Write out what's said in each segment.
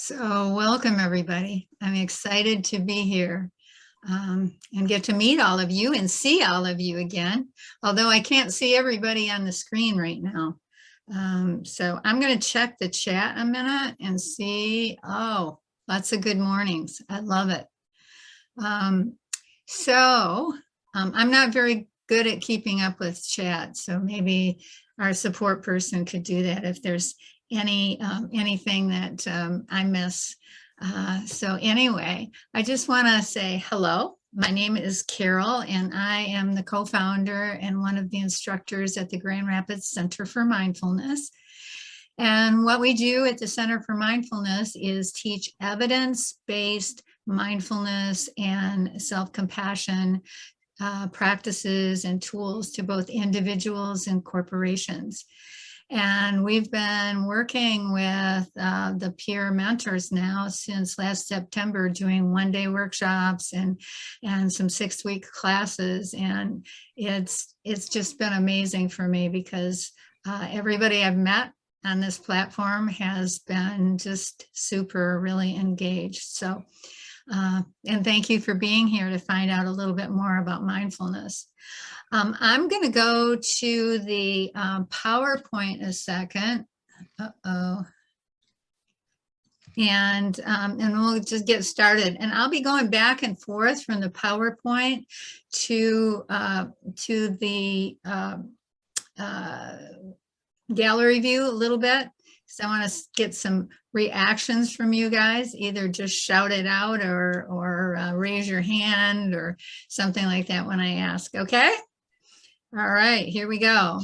So welcome everybody. I'm excited to be here and get to meet all of you and see all of you again, although I can't see everybody on the screen right now. So I'm going to check the chat a minute and see. Oh, lots of good mornings. I love it. I'm not very good at keeping up with chat, so maybe our support person could do that if there's anything that I miss. So anyway, I just want to say hello. My name is Carol, and I am the co-founder and one of the instructors at the Grand Rapids Center for Mindfulness. And what we do at the Center for Mindfulness is teach evidence-based mindfulness and self-compassion practices and tools to both individuals and corporations. And we've been working with the peer mentors now since last September, doing one-day workshops and some 6-week classes. And it's just been amazing for me because everybody I've met on this platform has been just super really engaged. So, and thank you for being here to find out a little bit more about mindfulness. I'm going to go to the PowerPoint a second. And we'll just get started. And I'll be going back and forth from the PowerPoint to the gallery view a little bit. So I want to get some reactions from you guys, either just shout it out or raise your hand or something like that when I ask, okay? All right, here we go.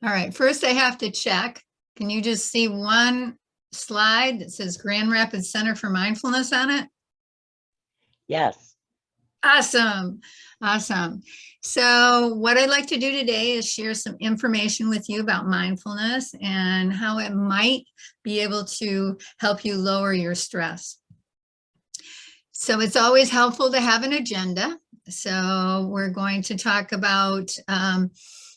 All right, first I have to check. Can you just see one slide that says Grand Rapids Center for Mindfulness on it? Yes. Awesome. Awesome. So what I'd like to do today is share some information with you about mindfulness and how it might be able to help you lower your stress. So it's always helpful to have an agenda. So we're going to talk about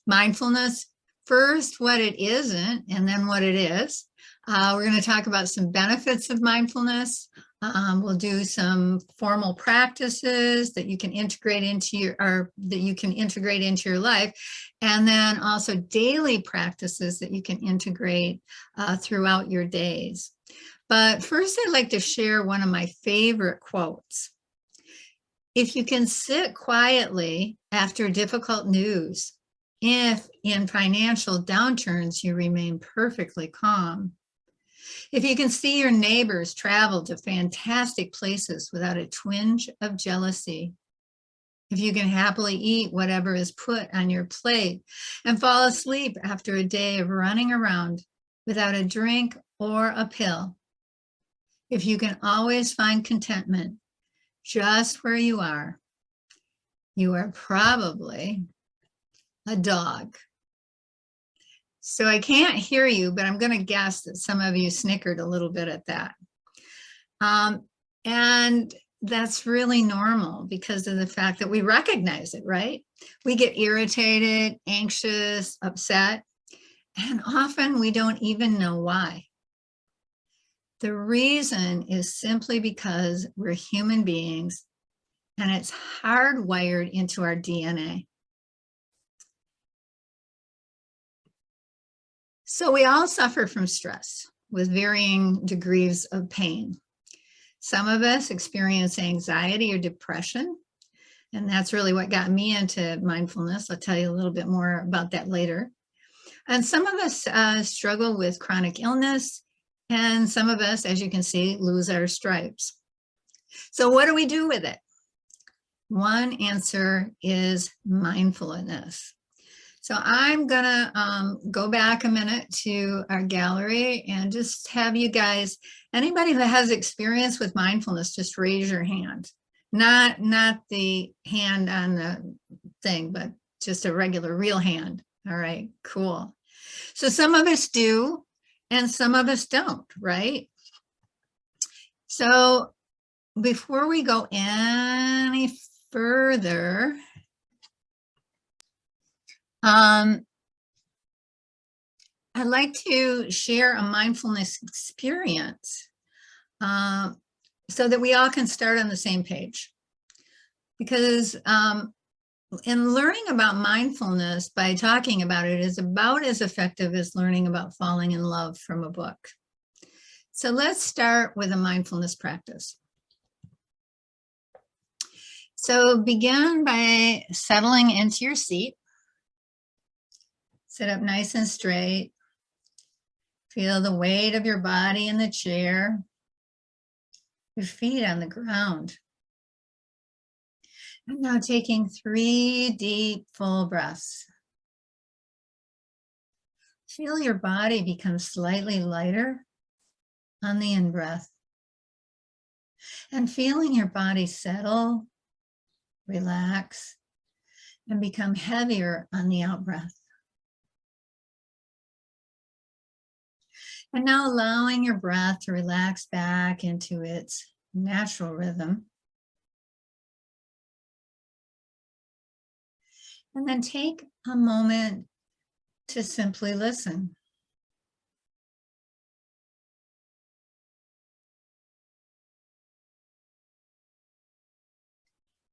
mindfulness first, what it isn't, and then what it is. We're going to talk about some benefits of mindfulness. We'll do some formal practices that you can integrate into your life, and then also daily practices that you can integrate throughout your days. But first, I'd like to share one of my favorite quotes. If you can sit quietly after difficult news, if in financial downturns you remain perfectly calm, if you can see your neighbors travel to fantastic places without a twinge of jealousy, if you can happily eat whatever is put on your plate and fall asleep after a day of running around without a drink or a pill, if you can always find contentment just where you are probably a dog. So I can't hear you, but I'm going to guess that some of you snickered a little bit at that. And that's really normal because of the fact that we recognize it, right? We get irritated, anxious, upset, and often we don't even know why. The reason is simply because we're human beings and it's hardwired into our DNA. So we all suffer from stress with varying degrees of pain. Some of us experience anxiety or depression, and that's really what got me into mindfulness. I'll tell you a little bit more about that later. And some of us struggle with chronic illness, and some of us, as you can see, lose our stripes. So what do we do with it? One answer is mindfulness. So I'm gonna go back a minute to our gallery and just have you guys, anybody that has experience with mindfulness, just raise your hand. Not the hand on the thing, but just a regular real hand. All right, cool. So some of us do and some of us don't, right? So before we go any further, I'd like to share a mindfulness experience so that we all can start on the same page. Because in learning about mindfulness by talking about it is about as effective as learning about falling in love from a book. So let's start with a mindfulness practice. So begin by settling into your seat. Sit up nice and straight. Feel the weight of your body in the chair, your feet on the ground. And now taking 3 deep, full breaths. Feel your body become slightly lighter on the in-breath. And feeling your body settle, relax, and become heavier on the out-breath. And now allowing your breath to relax back into its natural rhythm. And then take a moment to simply listen.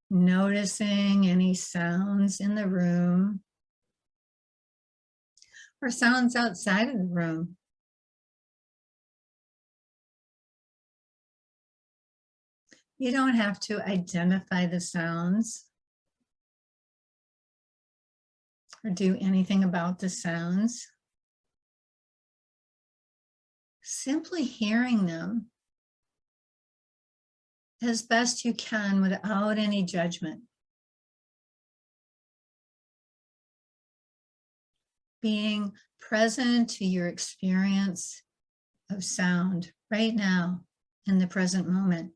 Noticing any sounds in the room or sounds outside of the room. You don't have to identify the sounds or do anything about the sounds. Simply hearing them as best you can without any judgment. Being present to your experience of sound right now in the present moment.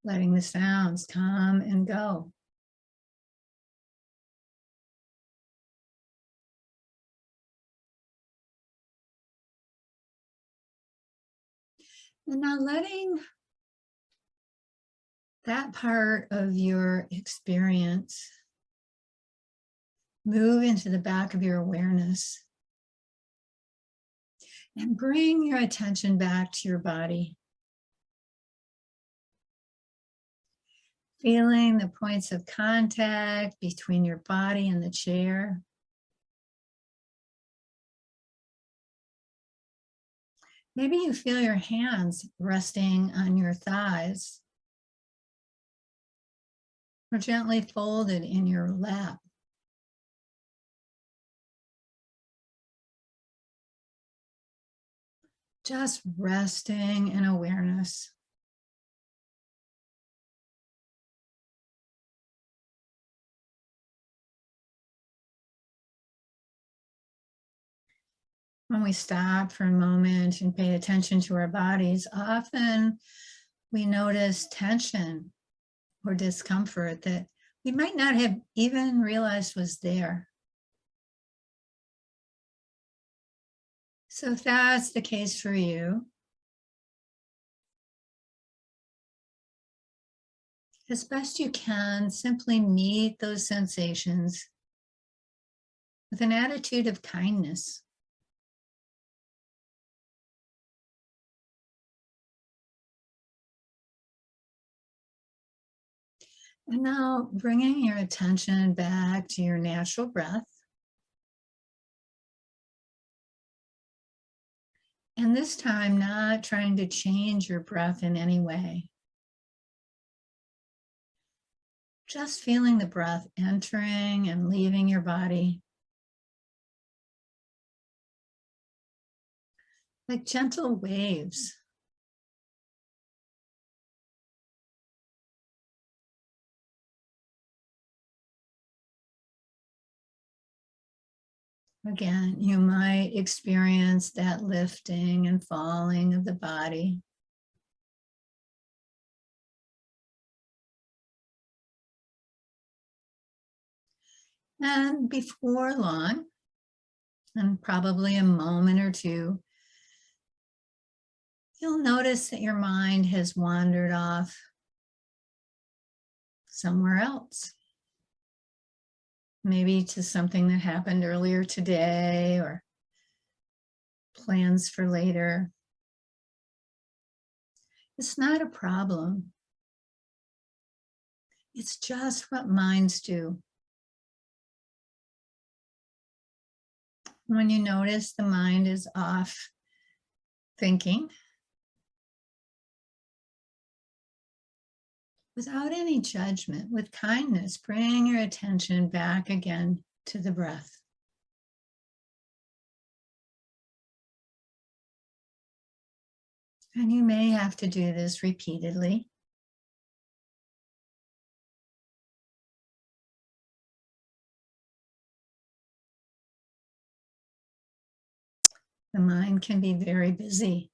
Letting the sounds come and go. And now letting that part of your experience move into the back of your awareness and bring your attention back to your body. Feeling the points of contact between your body and the chair. Maybe you feel your hands resting on your thighs or gently folded in your lap. Just resting in awareness. When we stop for a moment and pay attention to our bodies, often we notice tension or discomfort that we might not have even realized was there. So if that's the case for you, as best you can, simply meet those sensations with an attitude of kindness. And now bringing your attention back to your natural breath. And this time, not trying to change your breath in any way. Just feeling the breath entering and leaving your body. Like gentle waves. Again, you might experience that lifting and falling of the body. And before long, and probably a moment or two, you'll notice that your mind has wandered off somewhere else. Maybe to something that happened earlier today or plans for later. It's not a problem. It's just what minds do. When you notice the mind is off thinking, without any judgment, with kindness, bring your attention back again to the breath. And you may have to do this repeatedly. The mind can be very busy.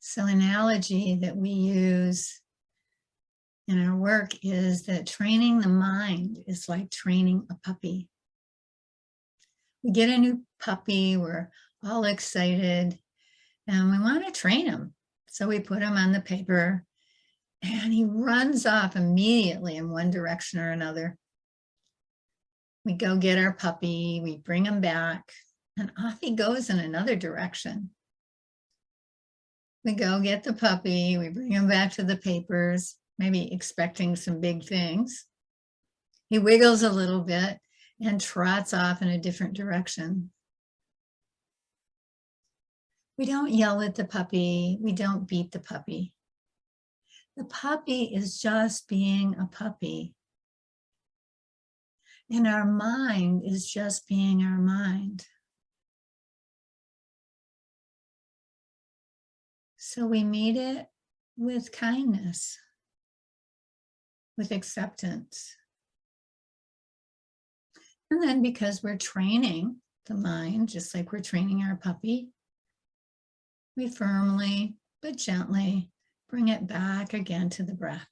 So analogy that we use in our work is that training the mind is like training a puppy. We get a new puppy, we're all excited, and we want to train him. So we put him on the paper, and he runs off immediately in one direction or another. We go get our puppy, we bring him back, and off he goes in another direction. We go get the puppy, we bring him back to the papers, maybe expecting some big things. He wiggles a little bit and trots off in a different direction. We don't yell at the puppy, we don't beat the puppy. The puppy is just being a puppy. And our mind is just being our mind. So we meet it with kindness, with acceptance. And then because we're training the mind, just like we're training our puppy, we firmly but gently bring it back again to the breath.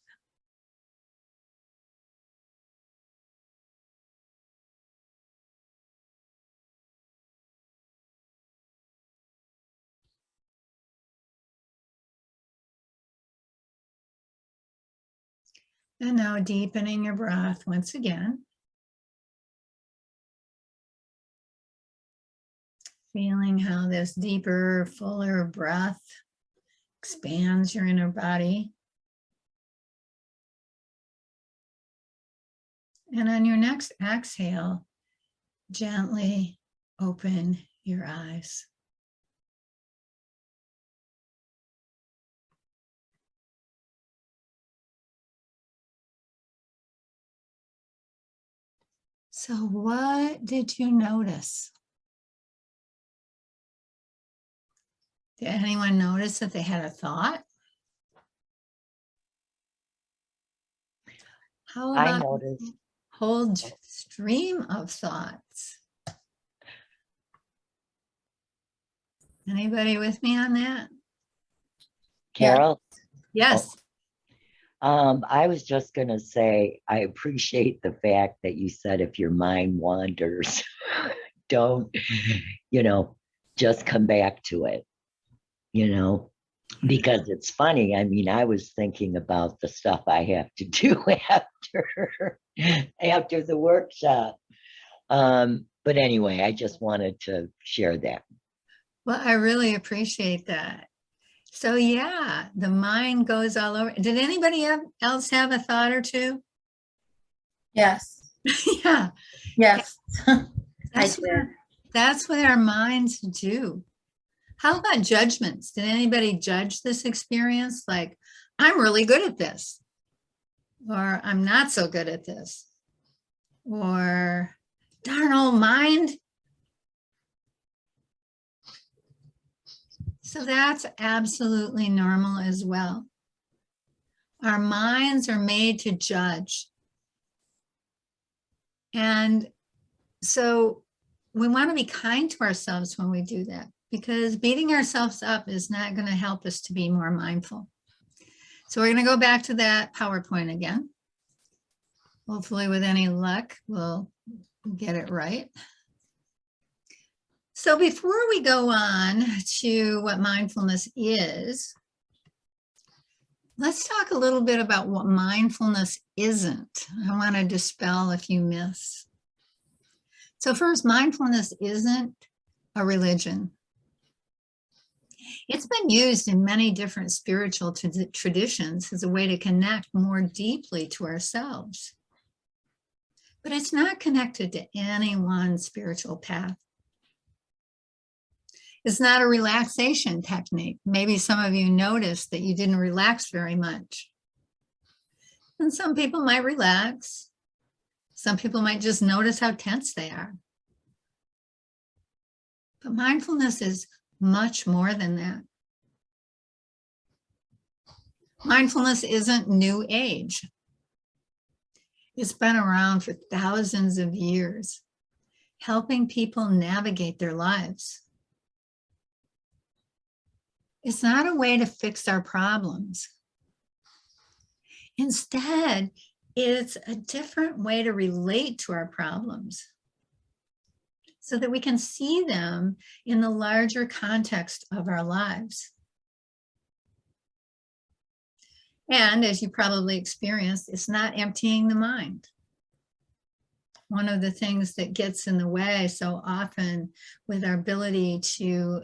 And now deepening your breath once again. Feeling how this deeper, fuller breath expands your inner body. And on your next exhale, gently open your eyes. So what did you notice? Did anyone notice that they had a thought? How I about noticed. whole stream of thoughts? Anybody with me on that? Carol? Yes. I was just going to say, I appreciate the fact that you said if your mind wanders, don't, just come back to it, because it's funny. I mean, I was thinking about the stuff I have to do after the workshop. But anyway, I just wanted to share that. Well, I really appreciate that. So yeah, the mind goes all over. Did anybody else have a thought or two? Yes. Yeah. Yes. That's what our minds do. How about judgments? Did anybody judge this experience? Like, I'm really good at this, or I'm not so good at this, or darn old mind. So that's absolutely normal as well. Our minds are made to judge. And So we want to be kind to ourselves when we do that, because beating ourselves up is not going to help us to be more mindful. So we're going to go back to that PowerPoint again. Hopefully with any luck, we'll get it right. So before we go on to what mindfulness is, let's talk a little bit about what mindfulness isn't. I want to dispel a few myths. So first, mindfulness isn't a religion. It's been used in many different spiritual traditions as a way to connect more deeply to ourselves. But it's not connected to any one spiritual path. It's not a relaxation technique. Maybe some of you noticed that you didn't relax very much. And some people might relax. Some people might just notice how tense they are. But mindfulness is much more than that. Mindfulness isn't new age. It's been around for thousands of years, helping people navigate their lives. It's not a way to fix our problems. Instead, it's a different way to relate to our problems so that we can see them in the larger context of our lives. And as you probably experienced, it's not emptying the mind. One of the things that gets in the way so often with our ability to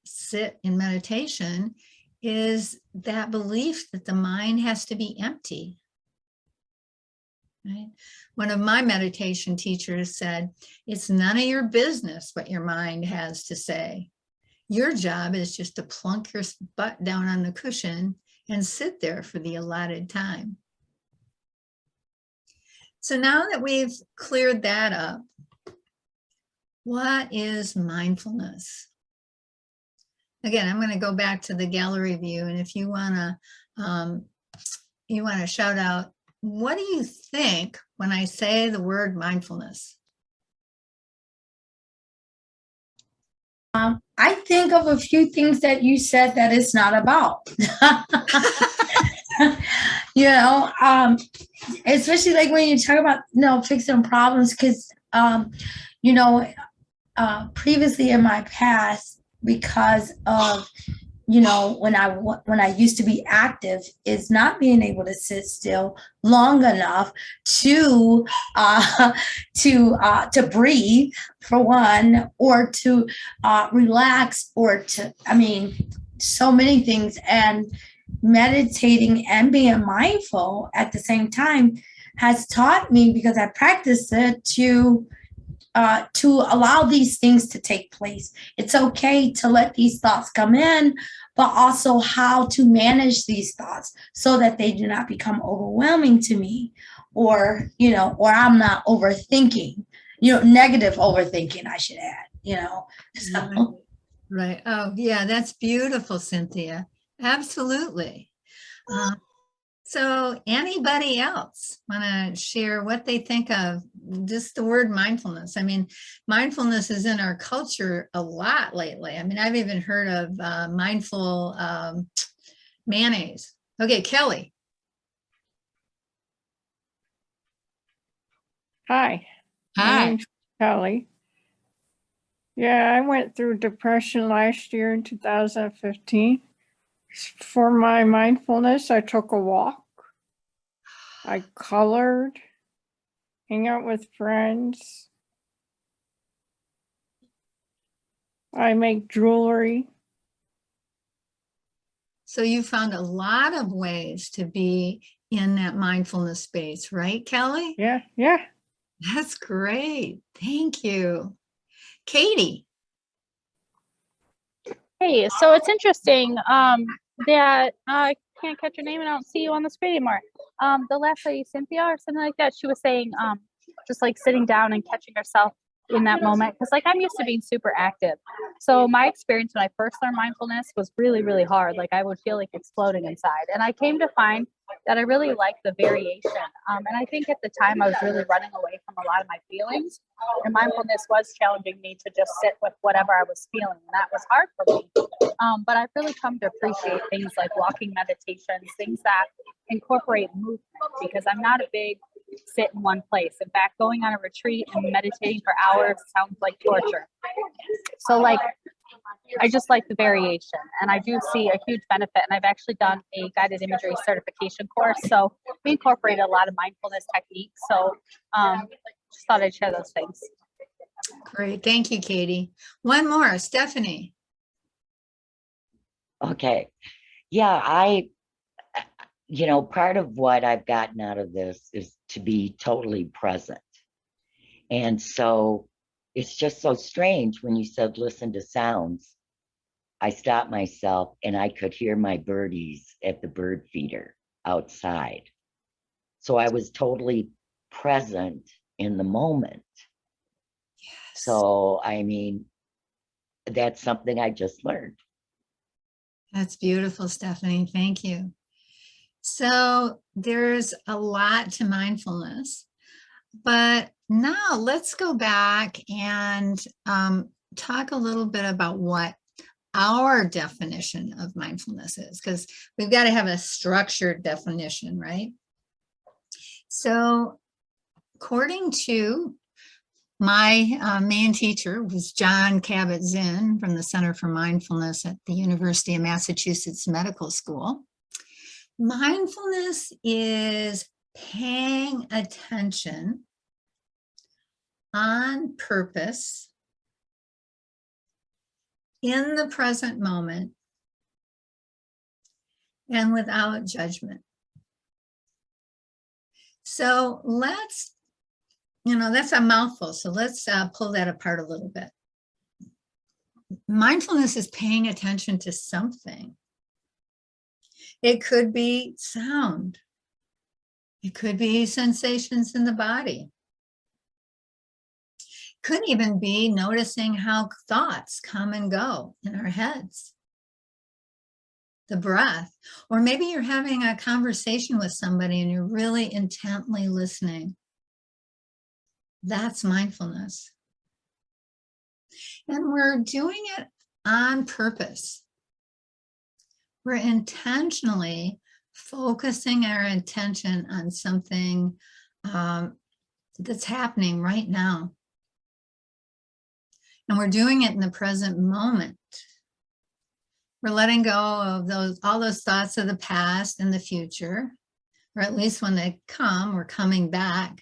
sit in meditation is that belief that the mind has to be empty. Right? One of my meditation teachers said, it's none of your business what your mind has to say. Your job is just to plunk your butt down on the cushion and sit there for the allotted time. So now that we've cleared that up, what is mindfulness? Again, I'm going to go back to the gallery view, and if you want to shout out, what do you think when I say the word mindfulness? I think of a few things that you said that it's not about. Especially like when you talk about, fixing problems, because, previously in my past, because of, when I used to be active, is not being able to sit still long enough to breathe, for one, or to relax, or so many things. And meditating and being mindful at the same time has taught me, because I practiced it, to allow these things to take place. It's okay to let these thoughts come in, but also how to manage these thoughts so that they do not become overwhelming to me, or I'm not overthinking, negative overthinking, I should add, So. Right. Oh, yeah, that's beautiful, Cynthia. Absolutely. So anybody else want to share what they think of just the word mindfulness? I mean, mindfulness is in our culture a lot lately. I mean, I've even heard of mindful mayonnaise. Okay, Kelly. Hi. My Hi. name's Kelly. Yeah, I went through depression last year in 2015. For my mindfulness, I took a walk. I colored, hang out with friends. I make jewelry. So you found a lot of ways to be in that mindfulness space, right, Kelly? Yeah. That's great. Thank you. Katie. Hey, so it's interesting that I can't catch your name and I don't see you on the screen anymore. The last lady, Cynthia or something like that, she was saying just like sitting down and catching herself in that moment. Because like I'm used to being super active. So my experience when I first learned mindfulness was really, really hard. Like I would feel like exploding inside. And I came to find that I really like the variation. And I think at the time I was really running away from a lot of my feelings, and mindfulness was challenging me to just sit with whatever I was feeling, and that was hard for me. But I've really come to appreciate things like walking meditations, things that incorporate movement, because I'm not a big sit in one place. In fact, going on a retreat and meditating for hours sounds like torture. So like, I just like the variation, and I do see a huge benefit. And I've actually done a guided imagery certification course, so we incorporated a lot of mindfulness techniques. So just thought I'd share those things. Great. Thank you, Katie. One more, Stephanie. Okay. Yeah, part of what I've gotten out of this is to be totally present. And so it's just so strange when you said listen to sounds. I stopped myself and I could hear my birdies at the bird feeder outside. So I was totally present in the moment. Yes. So, I mean, that's something I just learned. That's beautiful, Stephanie. Thank you. So there's a lot to mindfulness, but now let's go back and talk a little bit about what our definition of mindfulness is, because we've got to have a structured definition, right? So according to my main teacher was John Kabat-Zinn from the Center for Mindfulness at the University of Massachusetts Medical School. Mindfulness is paying attention on purpose in the present moment and without judgment. So let's, that's a mouthful. So let's pull that apart a little bit. Mindfulness is paying attention to something. It could be sound. It could be sensations in the body. Could even be noticing how thoughts come and go in our heads. The breath, or maybe you're having a conversation with somebody and you're really intently listening. That's mindfulness. And we're doing it on purpose. We're intentionally focusing our attention on something that's happening right now. And we're doing it in the present moment. We're letting go of all those thoughts of the past and the future, or at least when they come, we're coming back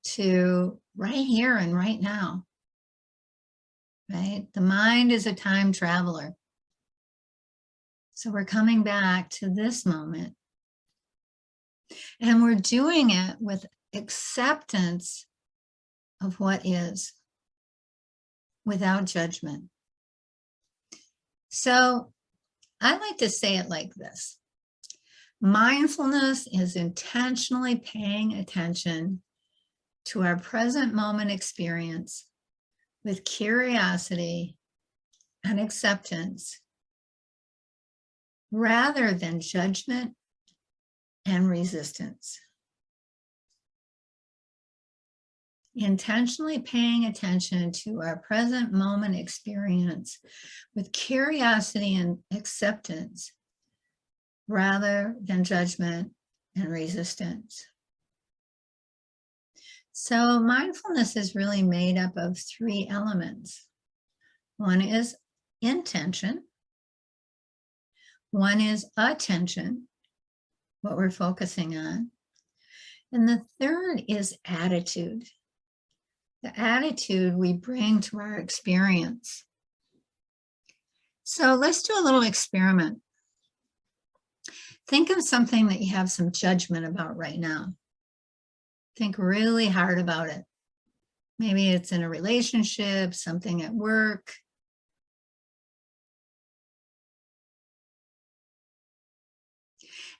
to right here and right now, right? The mind is a time traveler. So we're coming back to this moment. And we're doing it with acceptance of what is, without judgment. So I like to say it like this. Mindfulness is intentionally paying attention to our present moment experience with curiosity and acceptance, rather than judgment and resistance. Intentionally paying attention to our present moment experience with curiosity and acceptance, rather than judgment and resistance. So mindfulness is really made up of three elements. One is intention. One is attention, what we're focusing on. And the third is attitude. The attitude we bring to our experience. So let's do a little experiment. Think of something that you have some judgment about right now. Think really hard about it. Maybe it's in a relationship, something at work.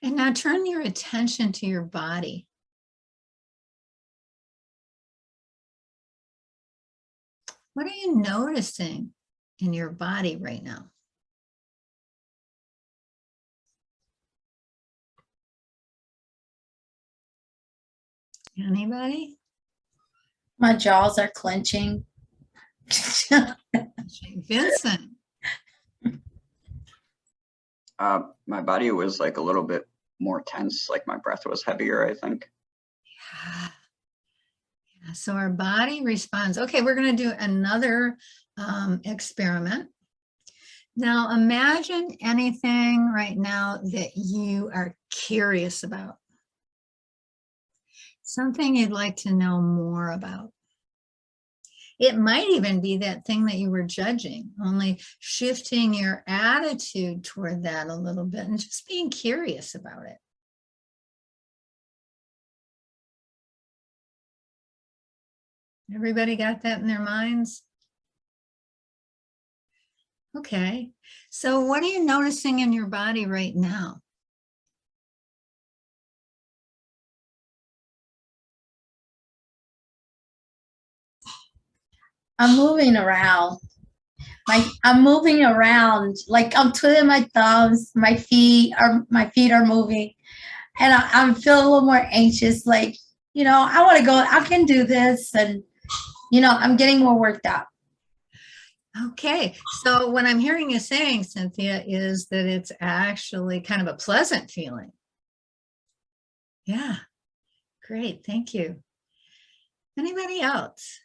And now turn your attention to your body. What are you noticing in your body right now? Anybody? My jaws are clenching. Vincent? My body was like a little bit more tense, like my breath was heavier, I think. Yeah. Yeah, so our body responds. Okay, we're going to do another experiment. Now imagine anything right now that you are curious about. Something you'd like to know more about. It might even be that thing that you were judging, only shifting your attitude toward that a little bit and just being curious about it. Everybody got that in their minds? Okay, so what are you noticing in your body right now? I'm moving around. I'm moving around. Like I'm twiddling my thumbs. My feet are moving, and I feel a little more anxious. Like, I want to go. I can do this, and I'm getting more worked up. Okay, so what I'm hearing you saying, Cynthia, is that it's actually kind of a pleasant feeling. Yeah, great, thank you. Anybody else?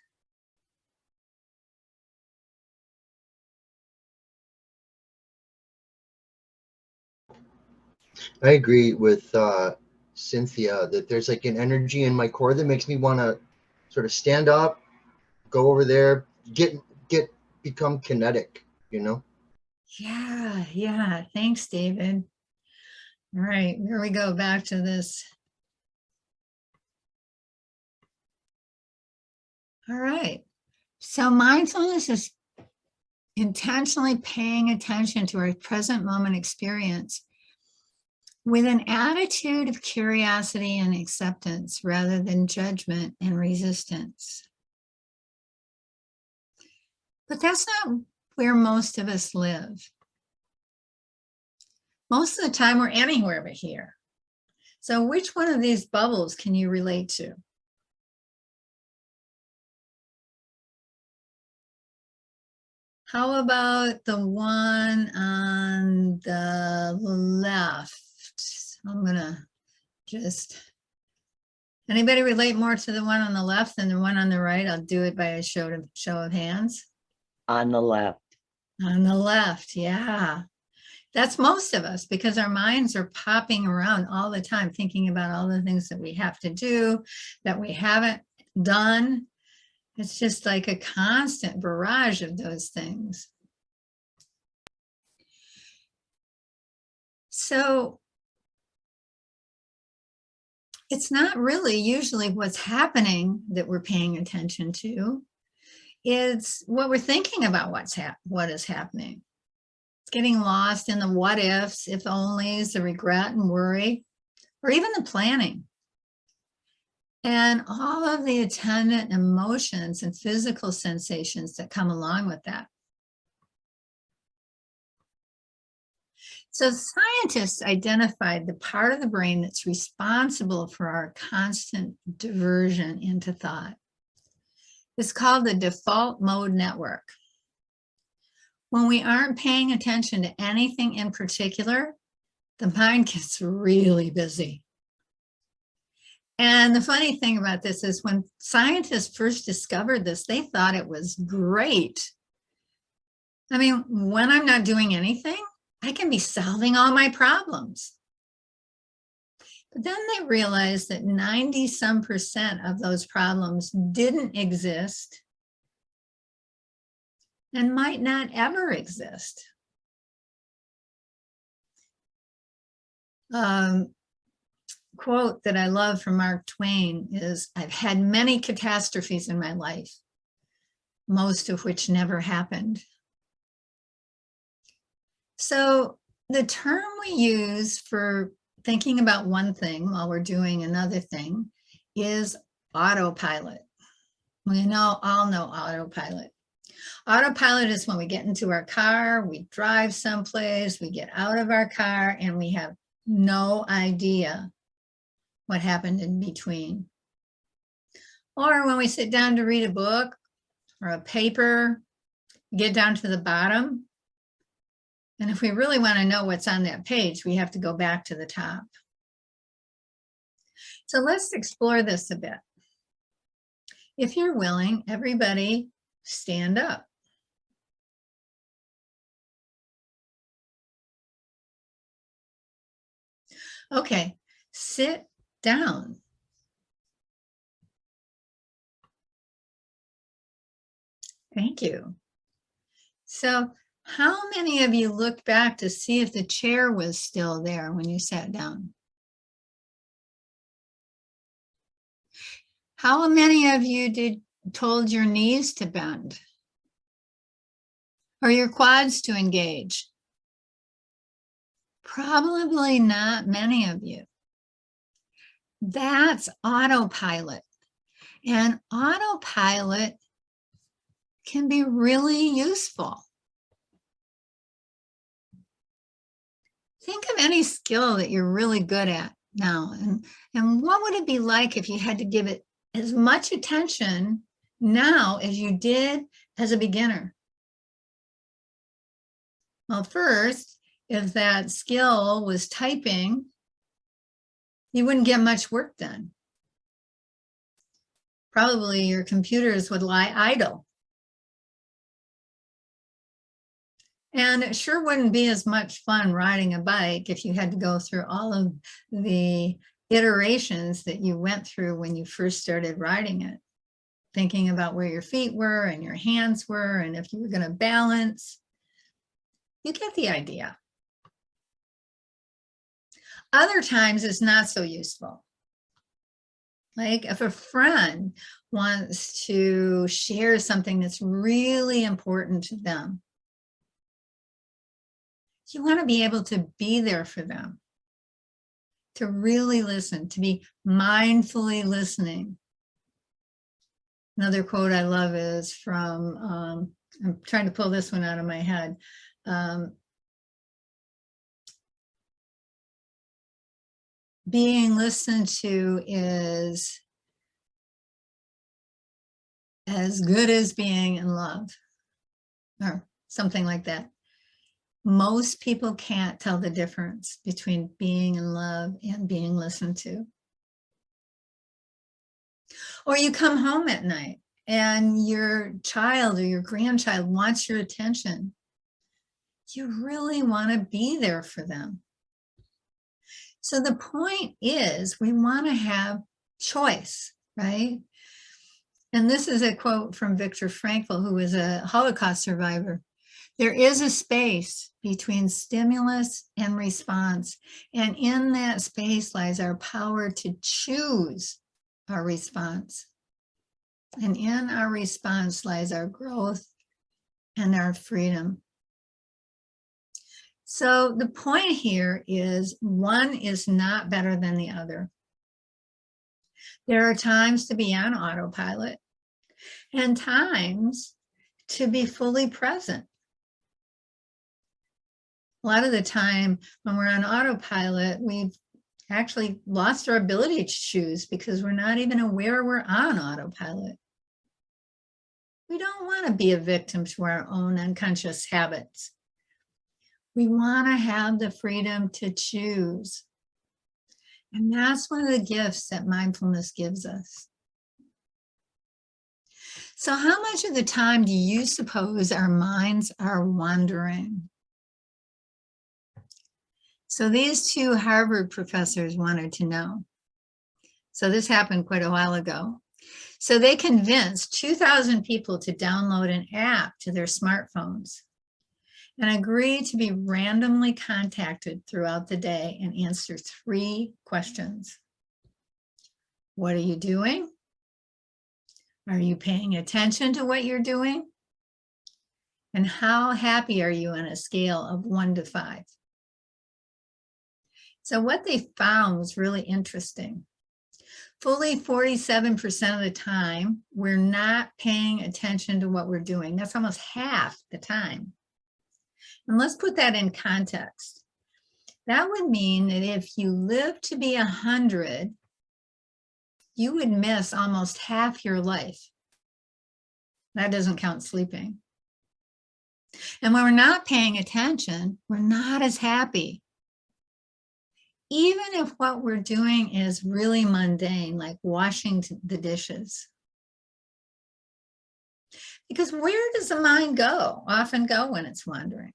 I agree with Cynthia that there's like an energy in my core that makes me want to sort of stand up, go over there, become kinetic, Yeah, thanks, David. All right, here we go, back to this. All right, so mindfulness is intentionally paying attention to our present moment experience with an attitude of curiosity and acceptance rather than judgment and resistance. But that's not where most of us live. Most of the time we're anywhere but here. So which one of these bubbles can you relate to? How about the one on the left? I'm gonna anybody relate more to the one on the left than the one on the right? I'll do it by a show of hands. On the left. On the left, yeah. That's most of us because our minds are popping around all the time, thinking about all the things that we have to do, that we haven't done. It's just like a constant barrage of those things. So it's not really usually what's happening that we're paying attention to. It's what we're thinking about what is happening. It's getting lost in the what ifs, if onlys, the regret and worry, or even the planning. And all of the attendant emotions and physical sensations that come along with that. So scientists identified the part of the brain that's responsible for our constant diversion into thought. It's called the default mode network. When we aren't paying attention to anything in particular, the mind gets really busy. And the funny thing about this is when scientists first discovered this, they thought it was great. I mean, when I'm not doing anything, I can be solving all my problems. But then they realized that 90-some% of those problems didn't exist and might not ever exist. Quote that I love from Mark Twain is, "I've had many catastrophes in my life, most of which never happened." So the term we use for thinking about one thing while we're doing another thing is autopilot. We all know autopilot. Autopilot is when we get into our car, we drive someplace, we get out of our car, and we have no idea what happened in between. Or when we sit down to read a book or a paper, get down to the bottom. And if we really want to know what's on that page, we have to go back to the top. So let's explore this a bit. If you're willing, everybody stand up. Okay, sit down. Thank you. So how many of you looked back to see if the chair was still there when you sat down? How many of you told your knees to bend? Or your quads to engage? Probably not many of you. That's autopilot. And autopilot can be really useful. Think of any skill that you're really good at now. And what would it be like if you had to give it as much attention now as you did as a beginner? Well, first, if that skill was typing, you wouldn't get much work done. Probably your computers would lie idle. And it sure wouldn't be as much fun riding a bike if you had to go through all of the iterations that you went through when you first started riding it, thinking about where your feet were and your hands were and if you were going to balance. You get the idea. Other times it's not so useful. Like if a friend wants to share something that's really important to them, you want to be able to be there for them, to really listen, to be mindfully listening. Another quote I love is from, I'm trying to pull this one out of my head. Being listened to is as good as being in love, or something like that. Most people can't tell the difference between being in love and being listened to. Or you come home at night and your child or your grandchild wants your attention. You really want to be there for them. So the point is we want to have choice, right? And this is a quote from Viktor Frankl, who was a Holocaust survivor. There is a space between stimulus and response, and in that space lies our power to choose our response. And in our response lies our growth and our freedom. So the point here is one is not better than the other. There are times to be on autopilot and times to be fully present. A lot of the time when we're on autopilot, we've actually lost our ability to choose because we're not even aware we're on autopilot. We don't want to be a victim to our own unconscious habits. We want to have the freedom to choose. And that's one of the gifts that mindfulness gives us. So how much of the time do you suppose our minds are wandering? So these two Harvard professors wanted to know. So this happened quite a while ago. So they convinced 2,000 people to download an app to their smartphones and agreed to be randomly contacted throughout the day and answer 3 questions. What are you doing? Are you paying attention to what you're doing? And how happy are you on a scale of 1 to 5? So what they found was really interesting. Fully 47% of the time, we're not paying attention to what we're doing. That's almost half the time. And let's put that in context. That would mean that if you live to be 100, you would miss almost half your life. That doesn't count sleeping. And when we're not paying attention, we're not as happy. Even if what we're doing is really mundane, like washing the dishes. Because where does the mind often go when it's wandering?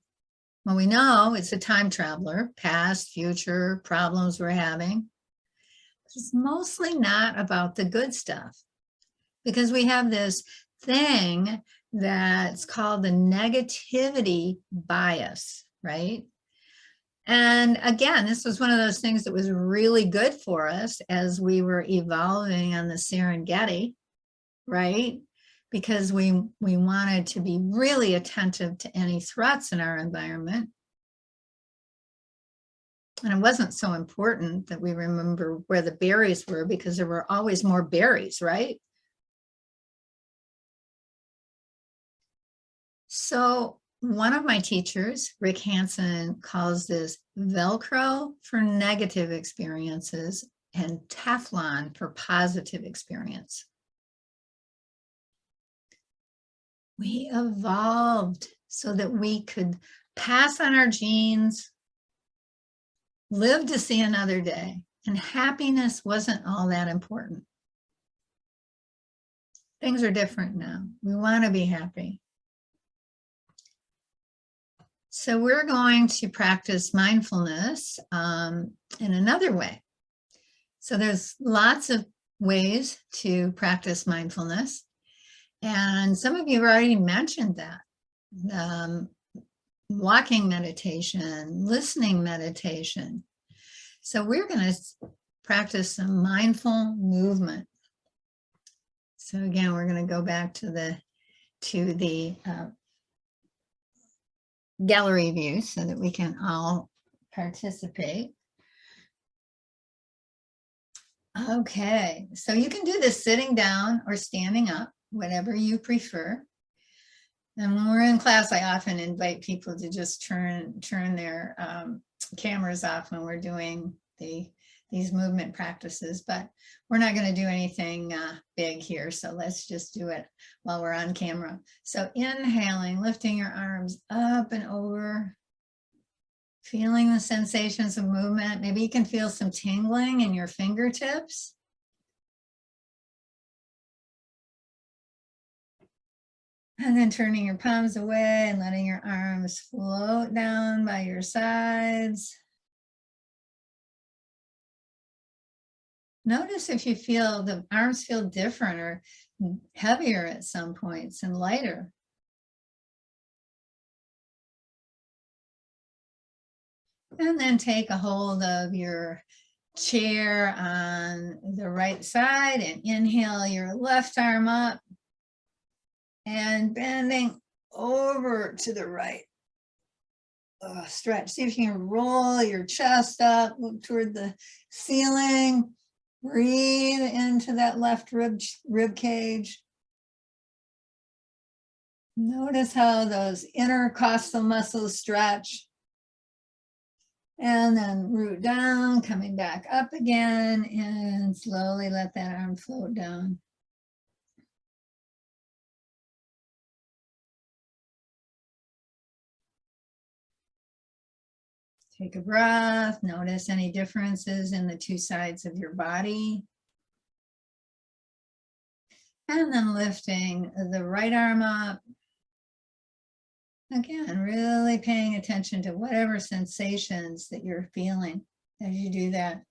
Well, we know it's a time traveler, past, future, problems we're having. It's mostly not about the good stuff, because we have this thing that's called the negativity bias, right? And again, this was one of those things that was really good for us as we were evolving on the Serengeti, right? Because we wanted to be really attentive to any threats in our environment. And it wasn't so important that we remember where the berries were, because there were always more berries, right? So one of my teachers, Rick Hansen, calls this Velcro for negative experiences and Teflon for positive experience. We evolved so that we could pass on our genes, live to see another day, and happiness wasn't all that important. Things are different now. We want to be happy. So we're going to practice mindfulness in another way. So there's lots of ways to practice mindfulness. And some of you have already mentioned that. Walking meditation, listening meditation. So we're going to practice some mindful movement. So again, we're going to go back to the gallery view so that we can all participate. Okay, so you can do this sitting down or standing up, whatever you prefer. And when we're in class, I often invite people to just turn their cameras off when we're doing these movement practices, but we're not going to do anything big here. So let's just do it while we're on camera. So inhaling, lifting your arms up and over, feeling the sensations of movement. Maybe you can feel some tingling in your fingertips. And then turning your palms away and letting your arms float down by your sides. Notice if you feel the arms feel different or heavier at some points and lighter. And then take a hold of your chair on the right side and inhale your left arm up and bending over to the right. Stretch. See if you can roll your chest up, look toward the ceiling. Breathe into that left rib cage. Notice how those intercostal muscles stretch. And then root down, coming back up again, and slowly let that arm float down. Take a breath, notice any differences in the two sides of your body. And then lifting the right arm up. Again, really paying attention to whatever sensations that you're feeling as you do that.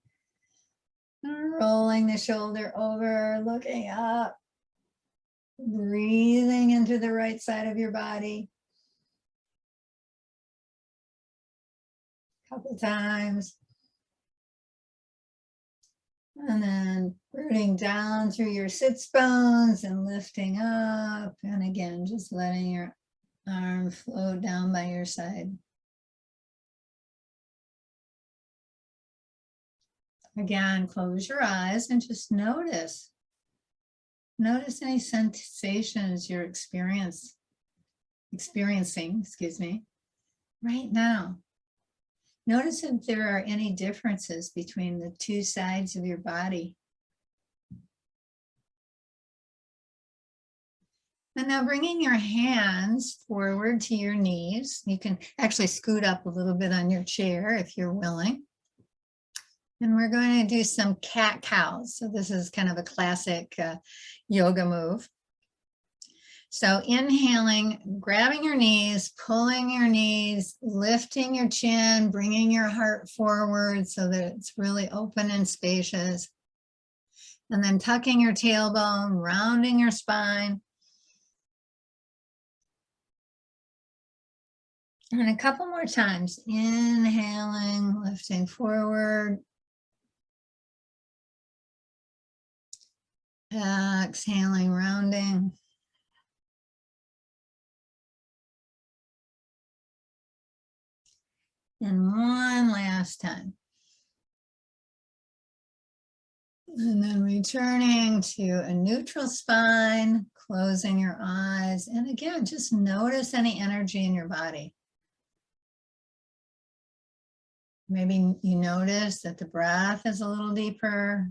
Rolling the shoulder over, looking up, breathing into the right side of your body. Couple times. And then rooting down through your sits bones and lifting up. And again, just letting your arm float down by your side. Again, close your eyes and just notice. Notice any sensations you're experiencing, right now. Notice if there are any differences between the two sides of your body. And now bringing your hands forward to your knees. You can actually scoot up a little bit on your chair if you're willing. And we're going to do some cat-cows. So this is kind of a classic yoga move. So inhaling, grabbing your knees, pulling your knees, lifting your chin, bringing your heart forward so that it's really open and spacious. And then tucking your tailbone, rounding your spine. And a couple more times, inhaling, lifting forward. Exhaling, rounding. And one last time. And then returning to a neutral spine, closing your eyes. And again, just notice any energy in your body. Maybe you notice that the breath is a little deeper.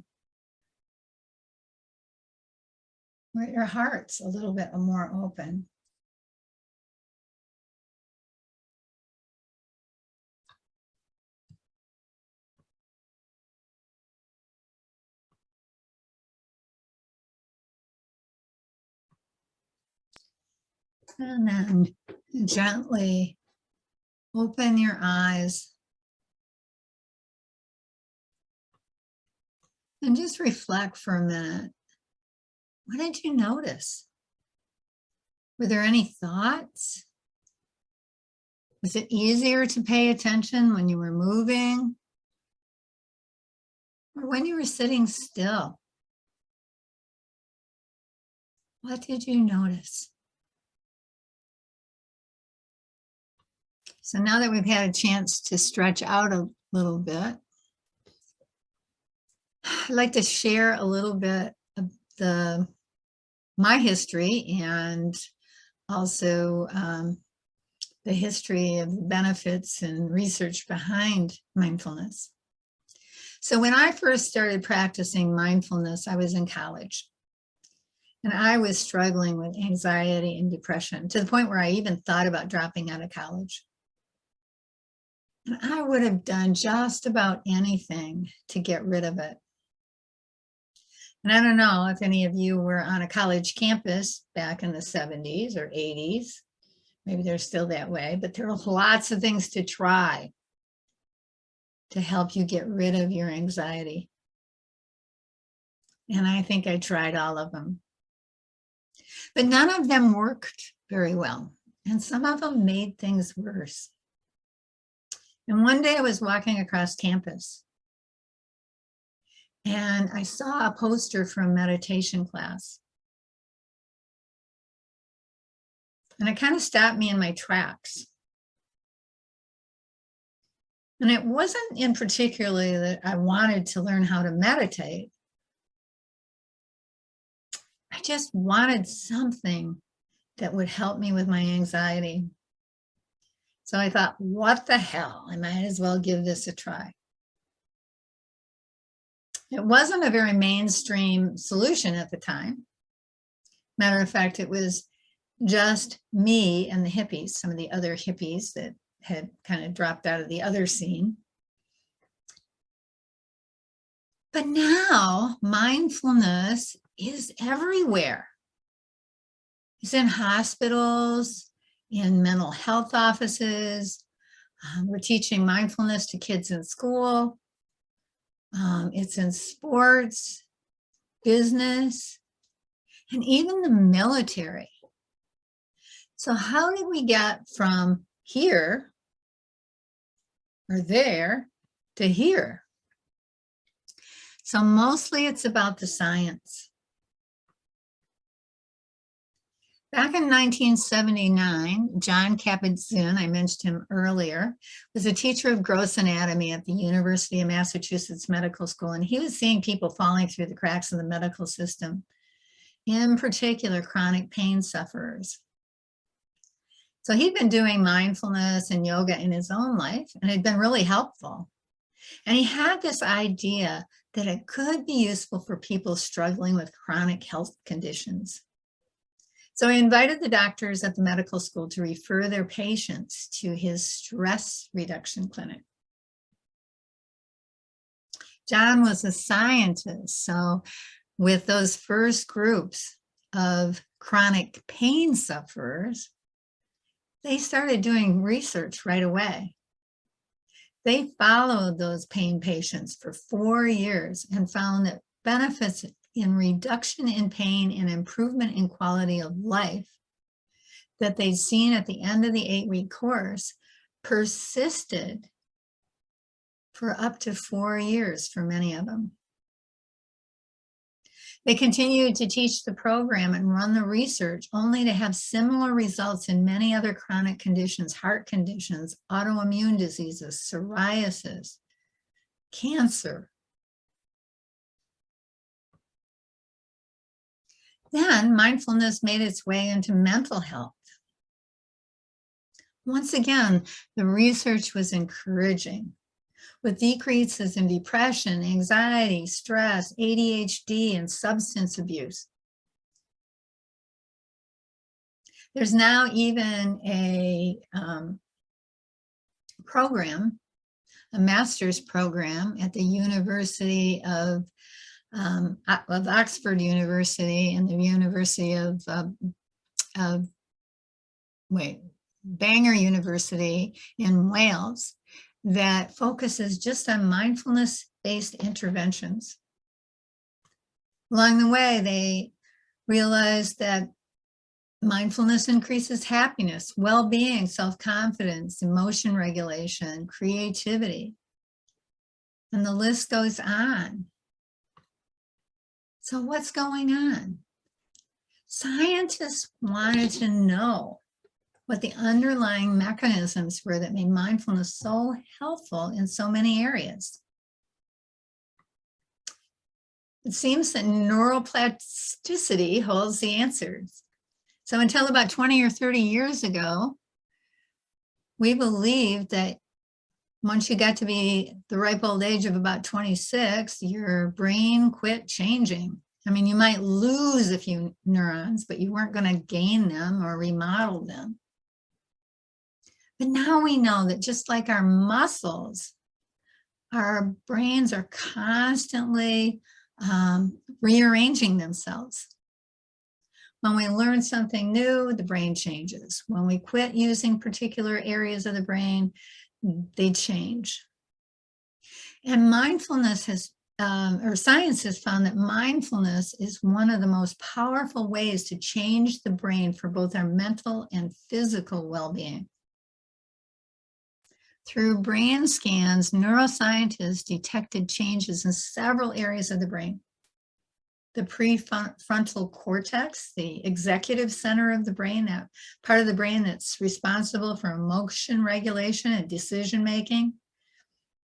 Or your heart's a little bit more open. And then gently open your eyes. And just reflect for a minute. What did you notice? Were there any thoughts? Was it easier to pay attention when you were moving? Or when you were sitting still? What did you notice? So now that we've had a chance to stretch out a little bit, I'd like to share a little bit of my history and also the history of the benefits and research behind mindfulness. So when I first started practicing mindfulness, I was in college. And I was struggling with anxiety and depression to the point where I even thought about dropping out of college. And I would have done just about anything to get rid of it. And I don't know if any of you were on a college campus back in the 70s or 80s. Maybe they're still that way, but there are lots of things to try to help you get rid of your anxiety. And I think I tried all of them. But none of them worked very well. And some of them made things worse. And one day I was walking across campus and I saw a poster from meditation class. And it kind of stopped me in my tracks. And it wasn't in particular that I wanted to learn how to meditate. I just wanted something that would help me with my anxiety. So I thought, what the hell? I might as well give this a try. It wasn't a very mainstream solution at the time. Matter of fact, it was just me and the hippies, some of the other hippies that had kind of dropped out of the other scene. But now mindfulness is everywhere. It's in hospitals, in mental health offices. We're teaching mindfulness to kids in school. It's in sports, business, and even the military. So how did we get from here or there to here? So mostly it's about the science. Back in 1979, John Kabat-Zinn, I mentioned him earlier, was a teacher of gross anatomy at the University of Massachusetts Medical School, and he was seeing people falling through the cracks of the medical system, in particular chronic pain sufferers. So he'd been doing mindfulness and yoga in his own life, and it had been really helpful. And he had this idea that it could be useful for people struggling with chronic health conditions. So he invited the doctors at the medical school to refer their patients to his stress reduction clinic. John was a scientist, so with those first groups of chronic pain sufferers, they started doing research right away. They followed those pain patients for 4 years and found that benefits in reduction in pain and improvement in quality of life that they'd seen at the end of the 8-week course persisted for up to 4 years for many of them. They continued to teach the program and run the research only to have similar results in many other chronic conditions, heart conditions, autoimmune diseases, psoriasis, cancer. Then mindfulness made its way into mental health. Once again, the research was encouraging, with decreases in depression, anxiety, stress, ADHD, and substance abuse. There's now even a program, a master's program at the University of Oxford University and the University of Bangor University in Wales that focuses just on mindfulness-based interventions. Along the way, they realized that mindfulness increases happiness, well-being, self-confidence, emotion regulation, creativity, and the list goes on. So what's going on? Scientists wanted to know what the underlying mechanisms were that made mindfulness so helpful in so many areas. It seems that neuroplasticity holds the answers. So until about 20 or 30 years ago, we believed that once you got to be the ripe old age of about 26, your brain quit changing. I mean, you might lose a few neurons, but you weren't going to gain them or remodel them. But now we know that just like our muscles, our brains are constantly rearranging themselves. When we learn something new, the brain changes. When we quit using particular areas of the brain, they change. And mindfulness has, or science has found that mindfulness is one of the most powerful ways to change the brain for both our mental and physical well-being. Through brain scans, neuroscientists detected changes in several areas of the brain. The prefrontal cortex, the executive center of the brain, that part of the brain that's responsible for emotion regulation and decision making.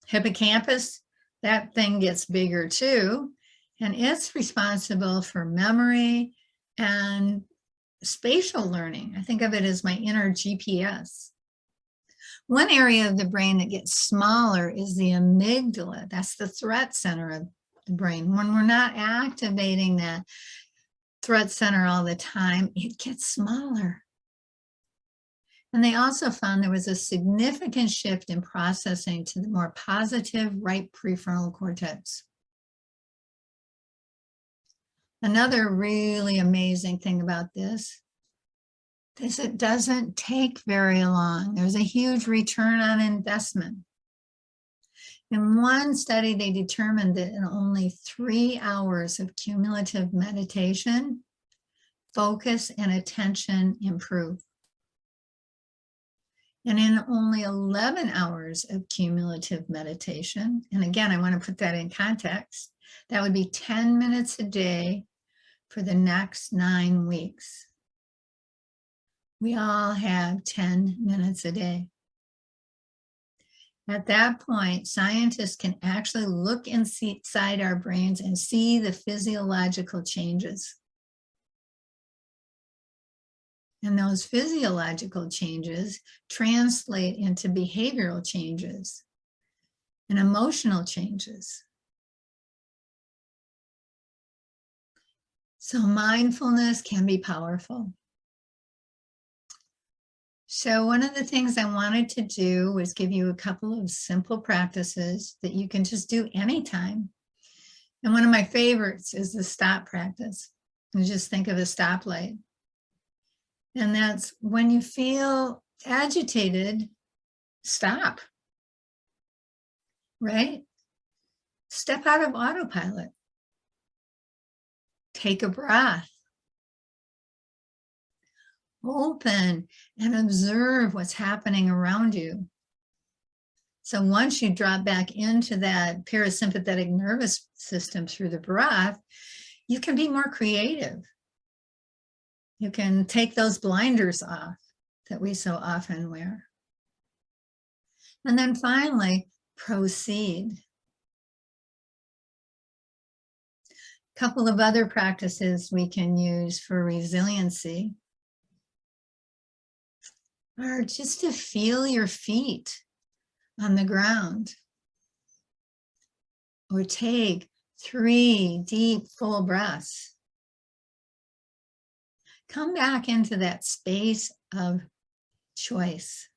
Hippocampus, that thing gets bigger too, and it's responsible for memory and spatial learning. I think of it as my inner GPS. One area of the brain that gets smaller is the amygdala. That's the threat center of the brain. When we're not activating that threat center all the time, it gets smaller. And they also found there was a significant shift in processing to the more positive right prefrontal cortex. Another really amazing thing about this is it doesn't take very long. There's a huge return on investment. In one study, they determined that in only 3 hours of cumulative meditation, focus and attention improve. And in only 11 hours of cumulative meditation, and again, I want to put that in context, that would be 10 minutes a day for the next 9 weeks. We all have 10 minutes a day. At that point, scientists can actually look inside our brains and see the physiological changes. And those physiological changes translate into behavioral changes and emotional changes. So mindfulness can be powerful. So one of the things I wanted to do was give you a couple of simple practices that you can just do anytime. And one of my favorites is the stop practice. You just think of a stoplight. And that's when you feel agitated, stop, right? Step out of autopilot. Take a breath. Open and observe what's happening around you. So once you drop back into that parasympathetic nervous system through the breath, you can be more creative. You can take those blinders off that we so often wear. And then finally, proceed. A couple of other practices we can use for resiliency are just to feel your feet on the ground, or take 3 deep, full breaths. Come back into that space of choice.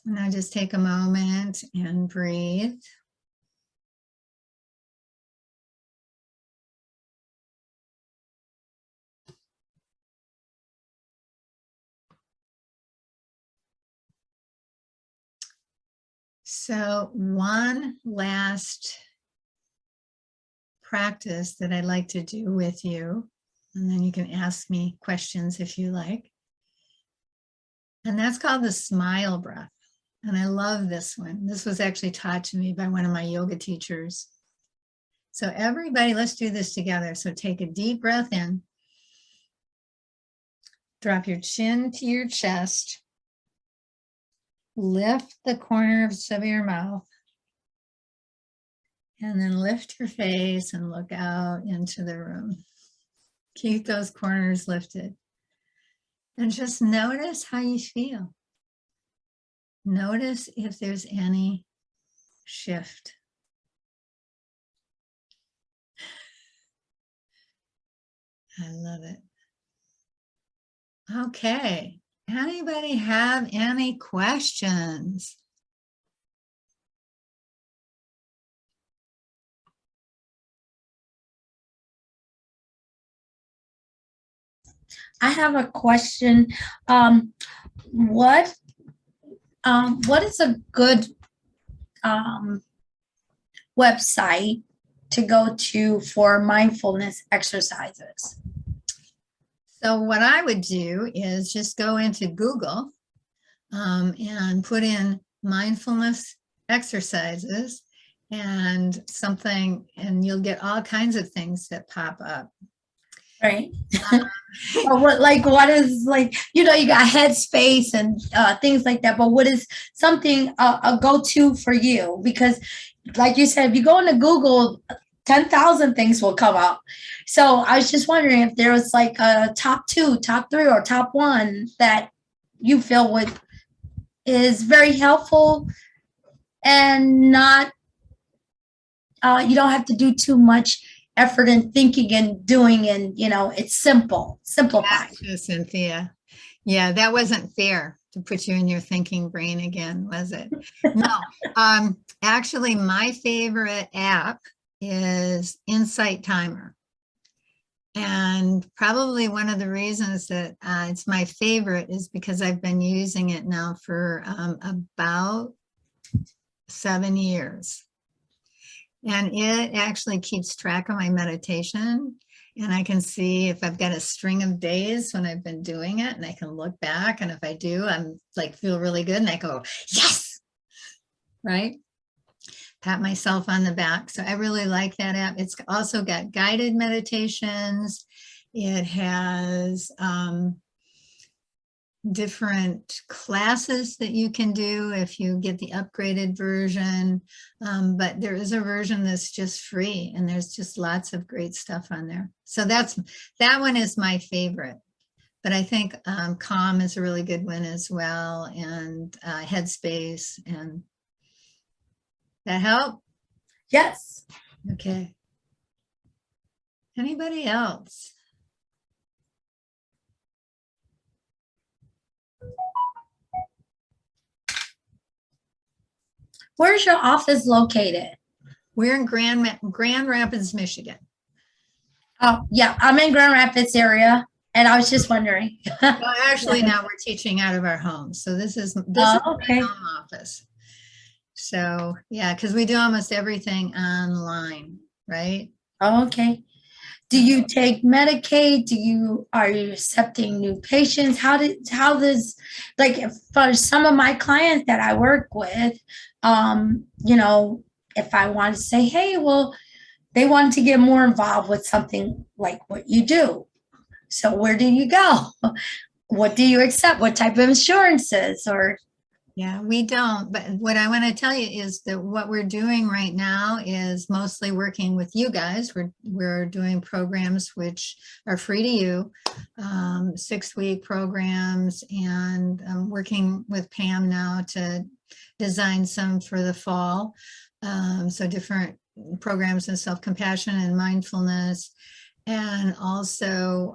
Now just take a moment and breathe. So one last practice that I'd like to do with you, and then you can ask me questions if you like. And that's called the smile breath. And I love this one. This was actually taught to me by one of my yoga teachers. So everybody, let's do this together. So take a deep breath in. Drop your chin to your chest. Lift the corners of your mouth. And then lift your face and look out into the room. Keep those corners lifted. And just notice how you feel. Notice if there's any shift. I love it. Okay. Anybody have any questions? I have a question. What is a good website to go to for mindfulness exercises? So what I would do is just go into Google and put in mindfulness exercises and something, and you'll get all kinds of things that pop up. Right. Or what is you got Headspace and things like that, but what is something a go-to for you? Because like you said, if you go into Google, 10,000 things will come up. So I was just wondering if there was like a top 2, top 3, or top 1 that you feel is very helpful and not, you don't have to do too much effort in thinking and doing, and it's simplified. Gotcha, Cynthia. Yeah, that wasn't fair to put you in your thinking brain again, was it? No, actually my favorite app is Insight Timer. And probably one of the reasons that it's my favorite is because I've been using it now for about 7 years. And it actually keeps track of my meditation. And I can see if I've got a string of days when I've been doing it, and I can look back. And if I do, I'm feel really good. And I go, yes, right? Pat myself on the back. So I really like that app. It's also got guided meditations. It has different classes that you can do if you get the upgraded version. But there is a version that's just free, and there's just lots of great stuff on there. So that one is my favorite. But I think Calm is a really good one as well, and Headspace. And that help? Yes. Okay. Anybody else? Where's your office located? We're in Grand Rapids, Michigan. Oh, yeah, I'm in Grand Rapids area, and I was just wondering. Well, actually, now we're teaching out of our homes. So this is Okay. my home office. So yeah, because we do almost everything online, right? Okay. Do you take Medicaid? Are you accepting new patients? How does, like, for some of my clients that I work with, you know, if I want to say, hey, well, they want to get more involved with something like what you do. So where do you go? What do you accept? What type of insurances? Or Yeah, we don't. But what I want to tell you is that what we're doing right now is mostly working with you guys. We're doing programs which are free to you, 6-week programs, and I'm working with Pam now to design some for the fall. So different programs in self-compassion and mindfulness, and also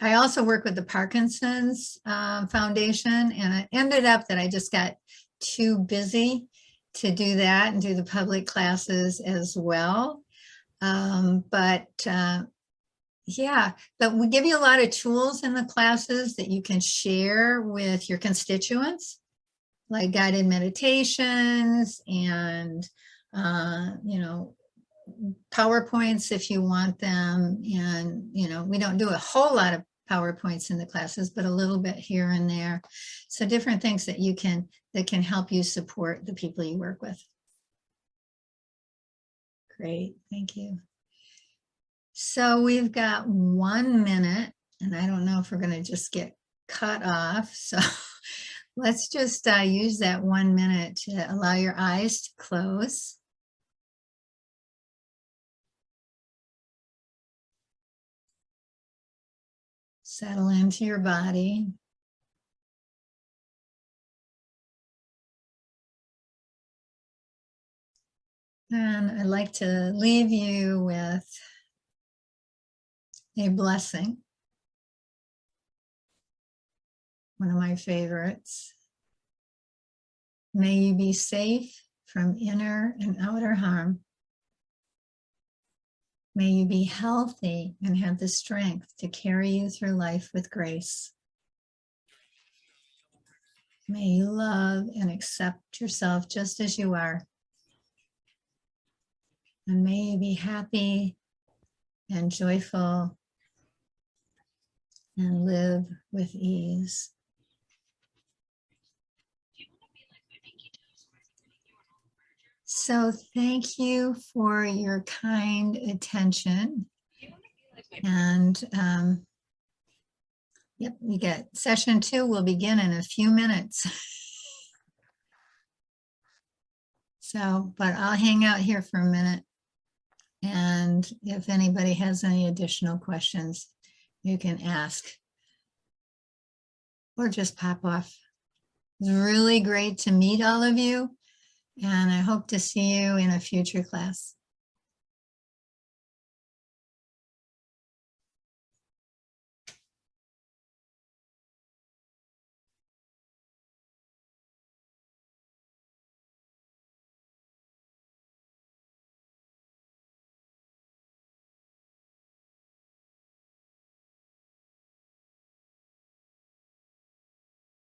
I also work with the Parkinson's Foundation, and it ended up that I just got too busy to do that and do the public classes as well. Yeah, but we give you a lot of tools in the classes that you can share with your constituents, like guided meditations and, PowerPoints if you want them. And, we don't do a whole lot of PowerPoints in the classes, but a little bit here and there. So different things that can help you support the people you work with. Great, thank you. So we've got 1 minute, and I don't know if we're going to just get cut off. So let's just use that 1 minute to allow your eyes to close. Settle into your body. And I'd like to leave you with a blessing. One of my favorites. May you be safe from inner and outer harm. May you be healthy and have the strength to carry you through life with grace. May you love and accept yourself just as you are. And may you be happy and joyful and live with ease. So thank you for your kind attention. And yep, we get session 2 will begin in a few minutes. So, but I'll hang out here for a minute. And if anybody has any additional questions, you can ask or just pop off. It's really great to meet all of you, and I hope to see you in a future class.